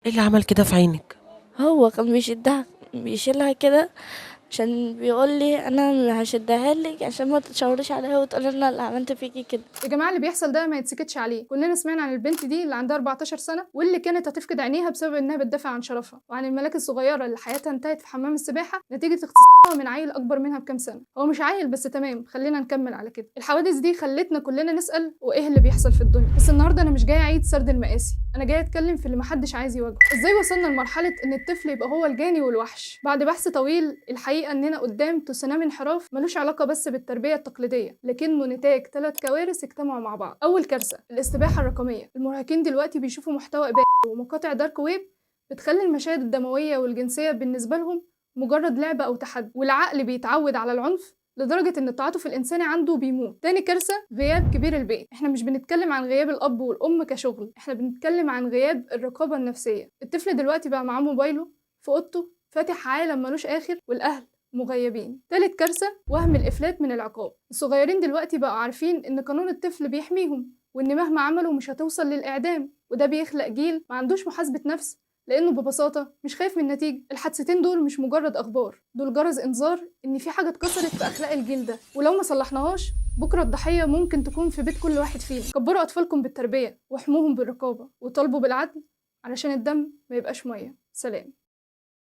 ايه اللي عمل كده في عينك؟ هو كان بيشيلها كده عشان بيقول لي انا هشدها لك عشان ما تتشاوريش عليها وتقولي انا اللي عملت فيكي كده. يا جماعه اللي بيحصل ده ما يتسكتش عليه. كلنا سمعنا عن البنت دي اللي عندها 14 سنه واللي كانت هتفقد عينيها بسبب انها بتدافع عن شرفها، وعن الملاك الصغيره اللي حياتها انتهت في حمام السباحه نتيجه اغتصابها من عيل اكبر منها بكام سنه. هو مش عيل بس تمام، خلينا نكمل على كده. الحوادث دي خلتنا كلنا نسال وايه اللي بيحصل في الدنيا. بس النهارده انا مش جاي اعيد سرد المآسي، انا جاي اتكلم في اللي محدش عايز يواجهه. ازاي وصلنا لمرحله ان الطفل يبقى هو الجاني والوحش؟ بعد بحث طويل الحقيقه اننا قدام تسونامي انحراف ملوش علاقه بس بالتربيه التقليديه، لكنه نتاج 3 كوارث اجتمعوا مع بعض. اول كارثه الاستباحه الرقميه. المراهقين دلوقتي بيشوفوا محتوى اباحي ومقاطع دارك ويب بتخلي المشاهد الدمويه والجنسيه بالنسبه لهم مجرد لعبه او تحدي، والعقل بيتعود على العنف لدرجة إن التعاطف الإنساني عنده بيموت. تاني كارثة غياب كبير البيت. إحنا مش بنتكلم عن غياب الأب والأم كشغل، إحنا بنتكلم عن غياب الرقابة النفسية. الطفل دلوقتي بقى معاه موبايله في أوضته فاتح عالم ملوش آخر والأهل مغيبين. تالت كارثة وهم الإفلات من العقاب. الصغيرين دلوقتي بقوا عارفين إن قانون الطفل بيحميهم وإن مهما عملوا مش هتوصل للإعدام، وده بيخلق جيل ما عندوش محاسبة نفس لأنه ببساطة مش خايف من النتيجة. الحادثتين دول مش مجرد أخبار، دول جرس إنذار إن في حاجة اتكسرت في أخلاق الجيل ده، ولو ما صلحناهاش بكرة الضحية ممكن تكون في بيت كل واحد فينا. كبروا أطفالكم بالتربية واحموهم بالرقابة وطالبوا بالعدل علشان الدم ما يبقاش مية. سلام.